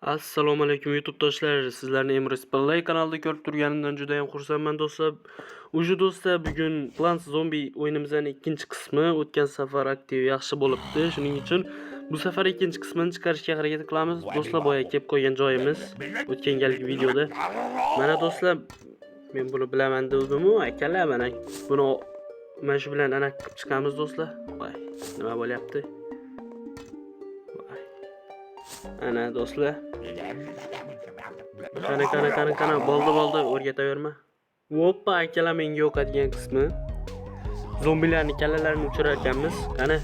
Assalomu alaykum YouTube do'stlar. Sizlarni Emirates Play kanalida ko'rib turganimdan juda ham xursandman do'stlar. Uju do'stlar, bugun Plants Zombie o'yinimizning ikkinchi qismi. O'tgan safar aktiv yaxshi bo'libdi. Shuning uchun bu safar ikkinchi qismini chiqarishga harakat qilamiz. Do'stlar, boya kelib qo'ygan joyimiz o'tgan galgi videoda. Mana do'stlar, men buni bilaman dedim-ku, akalar, mana buni mana shu bilan ana qilib chiqamiz do'stlar. Voy, nima bo'lyapti? Ana do'stlar. Qana bo'ldi o'rgataverma. Hoppa, akalar, menga yo'qadigan qismi. Zombilarning kallalarini uchirar ekanmiz. Qani.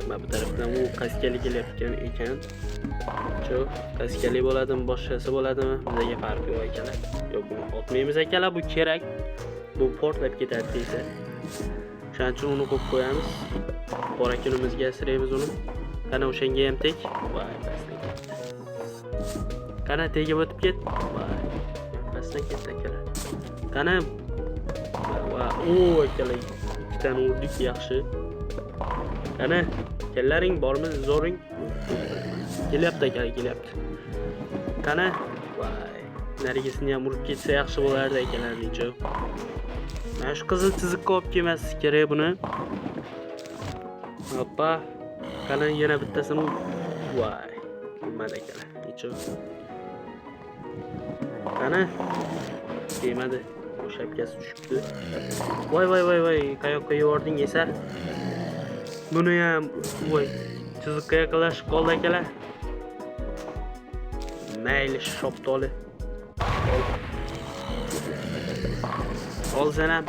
Mana bu tarafdan u qaskali kelayotgan ekan. Shu qaskali bo'ladimi, boshqasi bo'ladimi? Bizga farqi yo'q akalar. Yo'q, buni otmaymiz akalar, bu kerak. Bu portlab ketadi deysa. Shuning uchun uni qo'yib qo'yamiz. Bor kunimizga asraymiz uni. Qani o'shanga ham tek. Voy, qani tegib o'tib ket. Voy, pasdan ketdi akalar. Qani. O, akalar, ikkitadan urdik, yaxshi. Qani, kellaring bormi, zo'ring? Kelyapti akalar, kelyapti. Qani. Voy, narigisini ham urib ketsa yaxshi bo'lardi akalar, necha. Mana shu qizil chiziqqa olib kelmaslik kerak buni. Hoppa. Qani yana bittasini. Voy, bo'lmadi akalar, necha. Qani. Yemadi. Shapkasi tushibdi. Voy, qayoqqa yording esa? Buni ham voy, chiziqqa yaqinlashib qoldi akalar. Mayli, shoptoli. Ol sanam.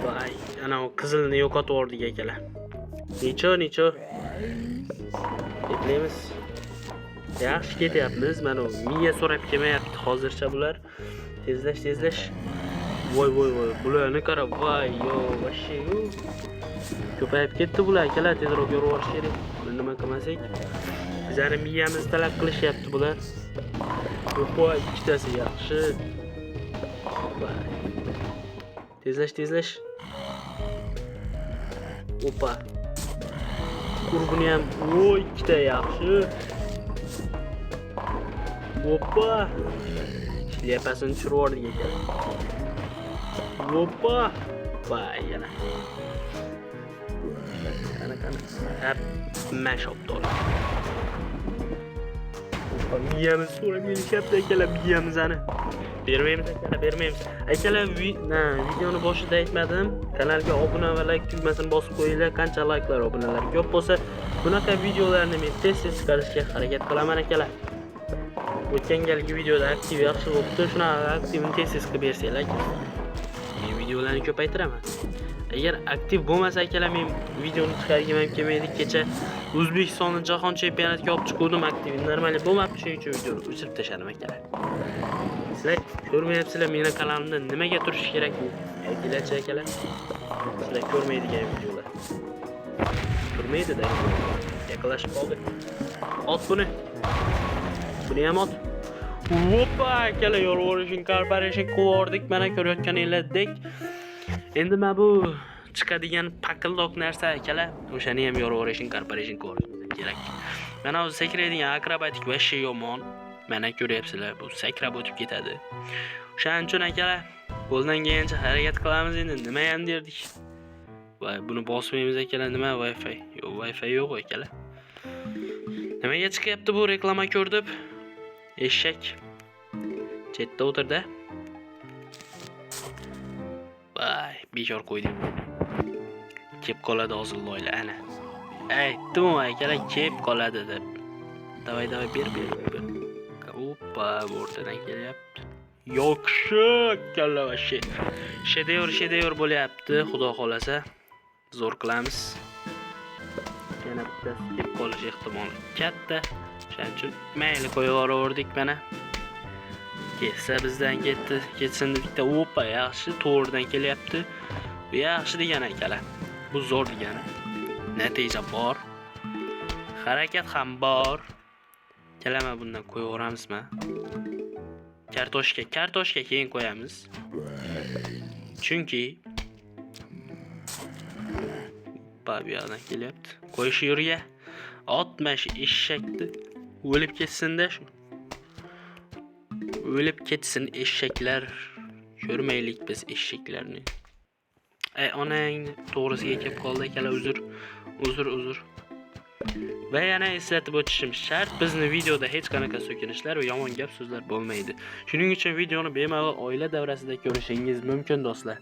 Voy, ana o qizilni yo'qotib yubordik akalar. Necha. Beklaymiz. Yaxshi ketyapmiz. Mana miya so'rab kelmayapti hozircha bular. Tezlash. Voy, bularni qara. Voy, yo, vashi. Ko'payib ketdi bular akalar, tezroq yorib olish kerak. Buni nima qilmasak? Bizning miyamiz talab qilishyapti bular. Voy, ikkitasi yaxshi. Voy. Tezlash. Opa. Qurbini ham, voy, ikkita yaxshi. Opa. Shlyapasini tushirib yubordik ekan. Opa. Voy, yana. Qani. Hap, mashop to'la. Miyamiz so'rab kelishyapti akalar, miyamizni. Bermaymiz akalar, bermaymiz. Akalar, videoni boshida aytmadim. Kanalga obuna va like tugmasini bosib qo'yinglar. Qancha like'lar, obunalar ko'p bo'lsa, bunaqa videolarni men tez chiqarishga harakat qilaman akalar. O'tgan galgi videoda aktiv yaxshi bo'libdi. Shunaqa aktivni tez qilib bersanglar, men videolarni ko'paytiraman. Agar aktiv bo'lmasa akalar, men videoni chiqargim ham kelmaydi. Kecha O'zbekistonning jahon chempionatiga olib chiqdim, aktiv normali bo'lmabdi, shuning uchun videoni o'chirib tashladim akalar. Sizlar ko'rmayapsizlar, mening kanalimda nimaga turish kerak bu? Aytinglarchi akalar. Sizlar ko'rmaydigan videolar. Ko'rmaydi-da. Yaqinlashib qoldi. Ot buni. Buni ham ot. Hoppa, akalar, yorvorishing corporation qo'yordik. Mana ko'rayotganingizdek. Endi mana bu chiqadigan pakildoq narsa akalar, o'shani ham yorvorishing corporation qo'yishimiz kerak. Mana o'zi sakraydigan akrobatik va shay yomon. Mana ko'ryapsizlar, bu sakrab o'tib ketadi. O'shaning uchun akalar, qo'ldan kelgancha harakat qilamiz endi. Nima ham derdik? Voy, buni bosmaymiz akalar, nima Wi-Fi? Yo'q, Wi-Fi yo'q akalar. Nimaga chiqyapti bu reklama ko'rdib? Eshak. Chetda o'tirdi. Voy, bekor qo'ydim. Kep qoladi hozir loyla ana. Aytdim akalar, kep qoladi deb. Davay, ber. Hoppa, o'rtadan kelyapti. Yo'qshi, kalla vashi. Shedevr bo'lyapti, xudo xolasa. Zo'r qilamiz. Yana bittasi kep qolish ehtimoli katta. Shuning uchun mayli qo'yaverdik mana. Kelsa bizdan ketsin bitta. Hoppa, yaxshi, to'g'ridan kelyapti. Bu yaxshi degan akalar. Bu zo'r degani. Natija bor. Harakat ham bor. Kalama bundan qo'yaveramizmi? Kartoshka keyin qo'yamiz. Chunki bu yoqdan kelyapti. Qo'yish yurga. Otmash eshakni o'lib ketsin-da shu. O'lib ketsin eshaklar. Ko'rmaylik biz eshaklarni. Onang to'g'risiga kelib qoldi akalar, uzr. Va yana eslatib o'tishim shart, bizni videoda hech qanaqa so'kinishlar va yomon gap so'zlar bo'lmaydi. Shuning uchun videoni bemalol oila davrasida ko'rishingiz mumkin do'stlar.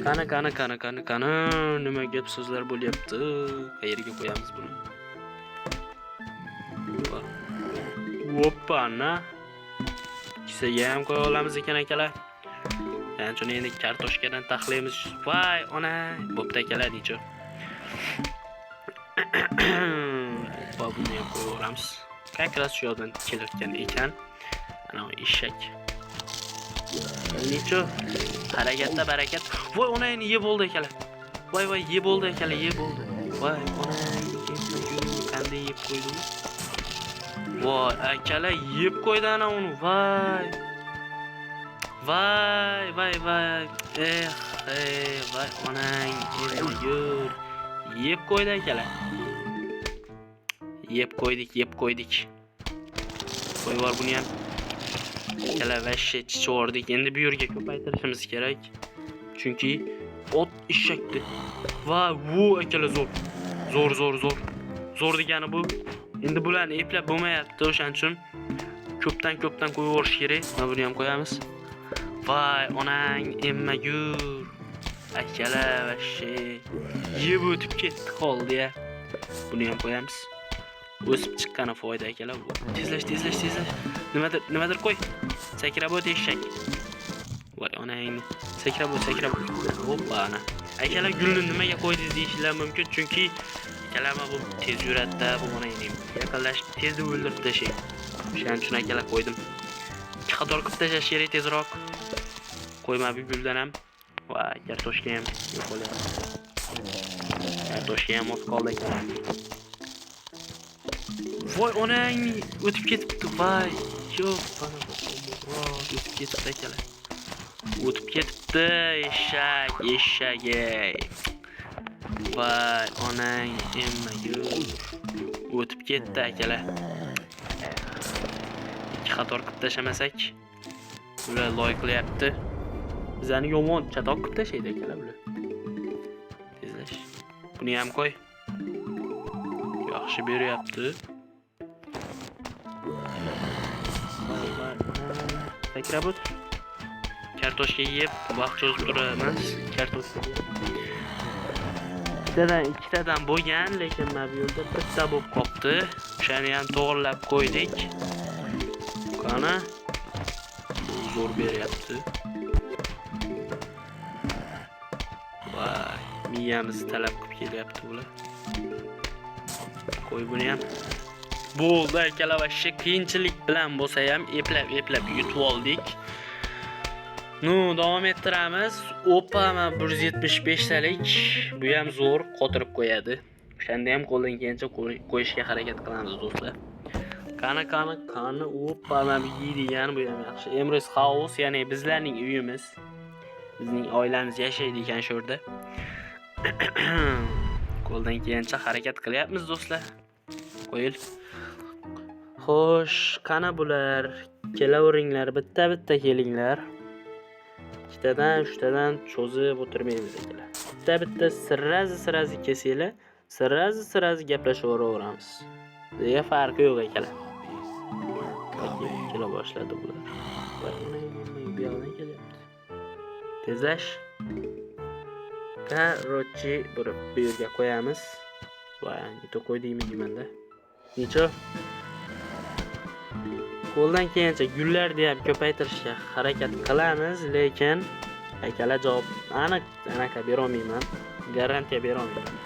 Qani, nima gap so'zlar bo'lyapti? Qayerga qo'yamiz buni? Hoppana. Kisaga ham qo'ya olamiz ekan akalar. Yani shuni endi kartoshkadan taxlaymiz. Voy, ona, bo'pti akalar deychi. Buni ham qo'yaveramiz. Как раз shu yoqdan kelayotgan ekan. Ana eshak. Necha harakatda barakat. Voy, ona endi yeb bo'ldi akalar. Voy, yeb bo'ldi akalar, yeb bo'ldi. Voy, ona qanday yeb qo'ydi? Voy, akalar yeb qo'ydi ana uni. Voy, voy, onang yur. Yeb qo'ydi akalar. Yeb qo'ydik. Qo'yib bor buni ham. Akalar vashshe chichordik. Endi bu yerga ko'paytirishimiz kerak. Chunki ot eshakdi. Va bu akalar zo'r. Zo'r degani bu. Endi bularni eplab bo'lmayapti, o'shaning uchun ko'pdan qo'yib yuborish kerak. Mana buni ham qo'yamiz. Voy, onang emmagur. Akalar vashshe yeb o'tib ketdi qoldi-ya. Buni ham qo'yamiz. O'sib chiqqani foyda akalar bu. Tezlash. Nimadir qo'y. Sakrab o't eshak. Voy, onang sakrab o't. Hoppa ana. Akalar gulni nimaga qo'ydingiz deyishlar mumkin, chunki akalar bu tez yuradi-da, bu mana endi yaqinlashib tezda o'ldirib tashlaydi. O'shaning uchun akalar qo'ydim. Qator qilib tashlash kerak tezroq. Qo'yma bu guldan ham. Voy, kartoshka ham yo'q bo'lyapti. Kartoshka ham oz qoldi ekan. Voy, onang o'tib ketibdi. Voy, yo'q, mana bu. O'tib ketibdi akalar. O'tib ketibdi eshak. Voy, onang emmagur. O'tib ketdi akalar. Qator qilib tashlamasak, ular loy qilyapti. Bizani yomon chatoq qilib tashlaydi akalar bular. Tezlash. Buni ham qo'y. Yaxshi beryapti. Sakrab o't. Kartoshka yeb vaqt cho'zib turamiz. Kartoshka. Ikkitadan bo'lgan, lekin mana bu yerda bitta bo'lib qopti. O'shani ham to'g'rilab qo'ydik. Qani. Zo'r beryapti. Voy, miyamiz talab qilib kelyapti bular. Qo'y buni ham. Bo'ldi akalar, vashshe qiyinchilik bilan bo'lsa ham eplab yutib oldik. Davom ettiramiz. Oppa, mana 175 talik. Bu ham zo'r qotirib qo'yadi. O'shanda ham qo'ldan kelgancha qo'yishga harakat qilamiz do'stlar. Qani. Oppa, mana yeydigan bu ham yaxshi. Emrys House, ya'ni bizlarning uyimiz. Bizning oilamiz yashaydi ekan shu yerda. Qo'ldan kelgancha harakat qilyapmiz do'stlar. Qo'yil. Xo'sh, qani bular? Kelaveringlar, bitta kelinglar. Ikkitadan, uchtadan cho'zib o'tirmaymiz akalar. Bitta sirrazi kesinglar, sirrazi gaplashaveramiz. Deya farqi yo'q akalar. Kela boshladi bular. Bu yoqdan kelyapti. Tezlash. Короче, bu yerga qo'yamiz. Voy, nito qo'ydingmi deymanda. Necha? Qo'ldan kelgancha gullarni ham ko'paytirishga harakat qilamiz, lekin akalar javob anaqa bera olmayman. Garantiya bera olmayman.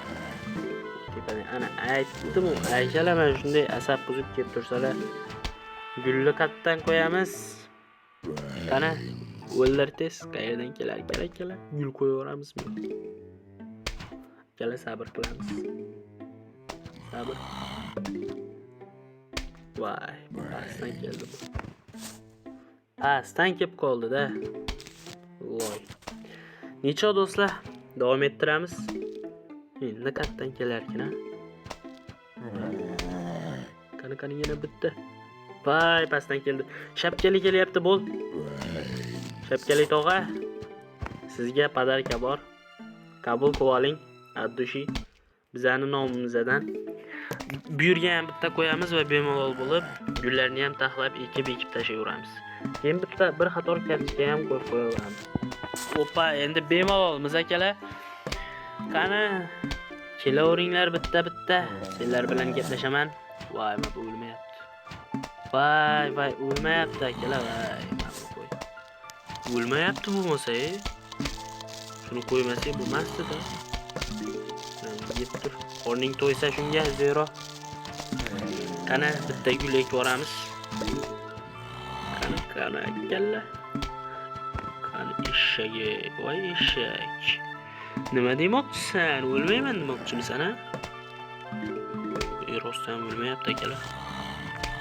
Tepadan ana aytdim, akalar mana shunday asab buzib kelib tursalar, gulni qatdan qo'yamiz. Qani, o'ldirtez, qayerdan kelar akalar? Gul qo'yaveramizmi? Akalar sabr qilamiz. Sabr. Voy, pastdan keldi bu. Pastdan kelib qoldi-da. Voy. Necha do'stlar? Davom ettiramiz. Endi qatdan kelar ekan, ha? Qani yana bitta. Voy, pastdan keldi. Shapkali kelyapti, bo'l. Shapkali tog'a. Sizga podarka bor. Qabul qilib oling. Addushi. Bizning nomimizdan. Bu yerga ham bitta qo'yamiz va bemalol bo'lib, gullarni ham taxlab ekib tashlayveramiz. Keyin bitta bir qator kartoshka ham qo'yib qo'yamiz. Opa, endi bemalolmiz akalar. Qani, kelaveringlar bitta. Sizlar bilan gaplashaman. Voy, men o'lmayapti. Voy, o'lmayapti akalar. Voy, o'lmayapti bo'lmasa, shuni qo'ymasak bo'lmasdi-da. Yeb tur. Qorning to'ysa shunga zero. Qani, bitta gul ekib yoramiz. Qani akalla. Qani eshagi, voy eshak. Nima demoqchisan? O'lmayman demoqchimisan, ha? Rostdan o'lmayapti akalar.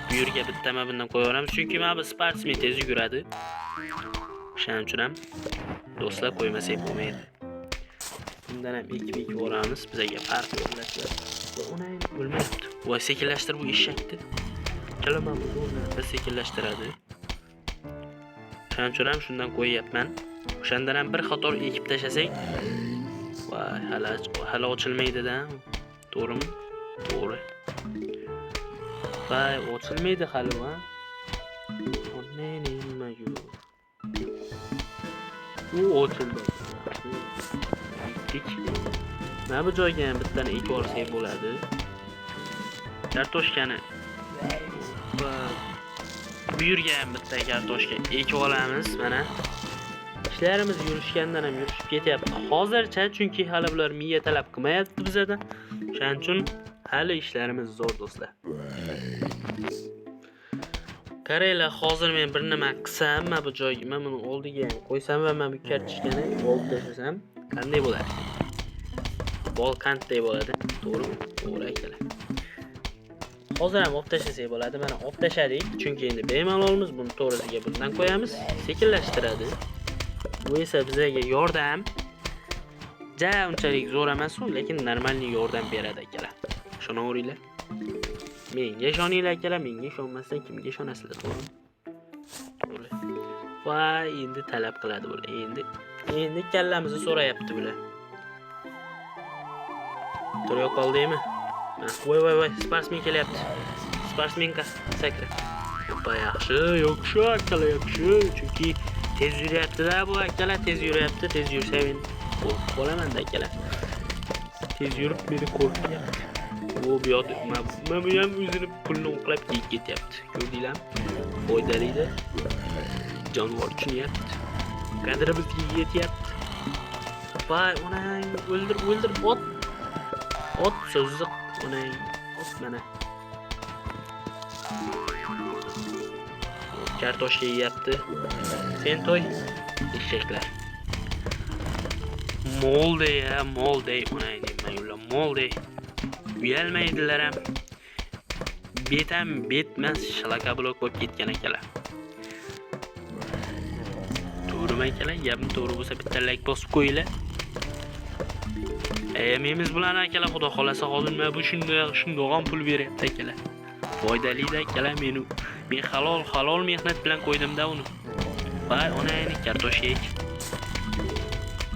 Bu yerga bittama bundan qo'yaveramiz, chunki mana bu sportsmen tez yuguradi. Shuning uchun ham do'stlar qo'ymasak bo'lmaydi. Bundan ham ekib yoramiz, bizga farq yo'qlashlar. Uni o'lmayapti. Voy, sekinlashtir bu eshakni. Kelaman buni sekinlashtiradi. Shuning uchun ham shundan qo'yyapman. O'shandan ham bir qator ekib tashlasak, voy, hali ochilmaydi-da. To'g'rimi? To'g'ri. Voy, ochilmaydi hali, ha? Nima yo'q. U ochildi. Mana bu joyga ham bittani ekib olsak bo'ladi. Kartoshkani bu yerga ham bitta kartoshka ekib olamiz. Mana ishlarimiz yurishgandan ham yurishib ketyapti. Hozircha, chunki hali bular miya talab qilmayapti bizdan. Shuning uchun hali ishlarimiz zo'r do'stlar. Qaranglar, hozir men bir nima qilsam, mana bu joyga men buni oldiga qo'ysam va men bu kartoshkani olib tashlasam, qanday bo'ladi? Bol qanday bo'ladi? To'g'rimi? To'g'ri akalar. Hozir ham olib tashlasak bo'ladi. Mana olib tashladik, chunki endi bemalolmiz. Buni to'g'risiga bundan qo'yamiz, sekinlashtiradi. Bu esa bizga yordam. Ja, unchalik zo'r emas, lekin normalniy yordam beradi akalar. Ishonaveringlar. Menga ishoninglar akalar, menga ishonmasdan kimga ishonasizlar, to'g'rimi? To'g'ri. Voy, endi talab qiladi bular. Endi kallamizni so'rayapti bular. Turib qoldingmi? Voy, sportsmen kelyapti. Sportsmenka sakra. Opa, yaxshi akalar, yaxshi. Chunki tez yuryapti-da bu akalar, tez yuryapti. Tez yursa men qo'rqib qolaman-da akalar. Tez yurib meni qo'rqityapti. Bu yo'q, men bu ham o'zini pulni o'qlab ketyapti. Ko'rdinglarmi? Foydalida. Jonivor tushunyapti. Qadrimizga yetyapti. Voy, onang o'ldir, ot so'zi, onang ot mana. Kartoshka yeyapti. Sen to'y eshaklar. Molday, onang nima yo'la molday. Uyalmaydilar ham. Betmas shalaka blok bo'lib ketgan akalar. To'g'rimi akalar? Gapim to'g'ri bo'lsa bitta like bosib qo'yinglar. Memiz bilan akalar, xudo xolasa hozir men bu shundoq ham pul beryapti akalar. Foydali-da akalar, men halol mehnat bilan qo'ydim-da uni. Voy, onayni kartoshka ek.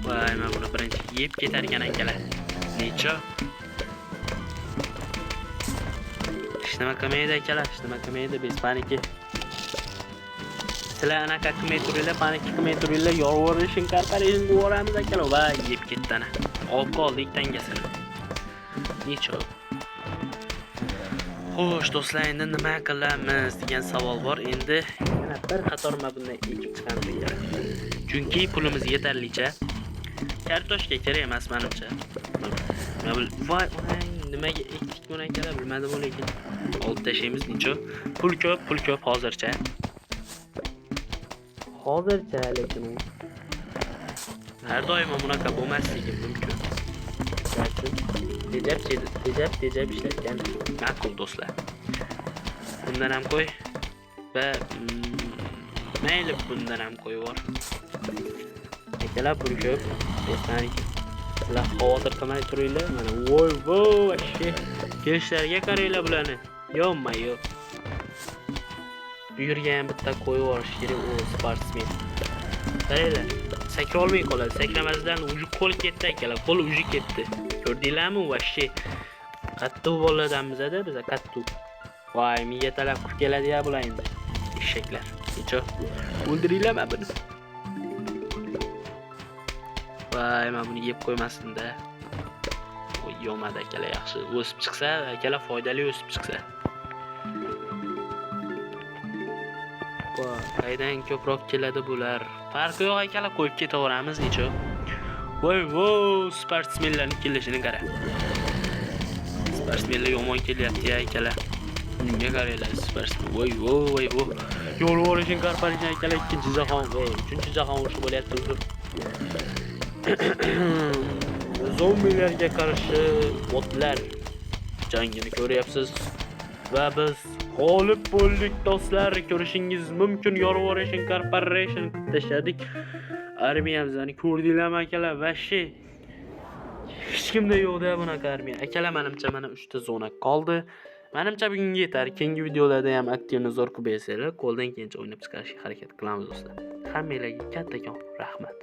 Voy, men buni birinchi yeb ketar ekan akalar. Necha? Nima qilmaydi akalar, nima qilmaydi, biz paniki. Sizlar anaqa qilmay turinglar, paniki qilmay turinglar, yorvorishing, qarqarishing qo'yamiz akalar. Va yeb ketdi ana. Olib qoldik tangasini. Necha? Xo'sh, do'stlar, endi nima qilamiz degan savol bor. Endi yana bir qator mana bunday ekib chiqamiz akalar. Chunki pulimiz yetarlicha. Kartoshka kerak emas menimcha. Voy, nimaga ekdik buni akalar, bilmadim lekin. Olib tashlaymiz, necha? Pul ko'p hozircha. Lekin har doim bunaqa bo'lmasligi mumkin. Tejab ishlatgan ma'qul do'stlar. Bundan ham qo'y va mayli bundan ham qo'yib. Akalar pul ko'p, do'stlar. Sizlar xavotir qilmay turinglar. Mana voy, kelishlarga qaranglar bularni. Yo'q. Bu yerga ham bitta qo'yib yuborish kerak u sportsmen. Qaranglar, sakra olmay qoladi. Sakramasdan uji qo'l ketdi akalar. Qo'l uji ketdi. Ko'rdinglarmi? Vashshi. Qattiq boladanmiz-da biz, qattiq. Voy, miya talab qilib keladi-ya bular endi. Eshaklar. Necha? O'ldiringlarmi buni? Voy, men buni yeb qo'ymasin-da. Voy, yomadi akalar, yaxshi. O'sib chiqsa, akalar foydali o'sib chiqsa. Voy, qaydan ko'proq keladi bular. Farqi yo'q akalar, qo'yib ketaveramiz necha. Voy, sportsmenlarning kelishini qara. Sportsmenlar yomon kelyapti-ya akalar. Bunga qaranglar, sportsmen. Voy. Yo'lvorishing qarparishin akalar, ikkinchi jahon, uchinchi jahon urushi bo'lyapti uzr. Zombilarga qarshi botlar jangini ko'ryapsiz va biz g'olib bo'ldik do'stlar. Ko'rishingiz mumkin, Yorvoration Corporation tashladik. Armiyamizni ko'rdinglarmi akalar? Vashshi. Hech kimda yo'q-da bunaqa armiya. Akalar, menimcha mana 3 ta zona qoldi. Menimcha bugunga yetar. Keyingi videolarda ham aktivni zo'r ko'paysanglar, qo'ldan kelgancha o'ynab chiqarishga harakat qilamiz do'stlar. Hammanglarga kattakon rahmat.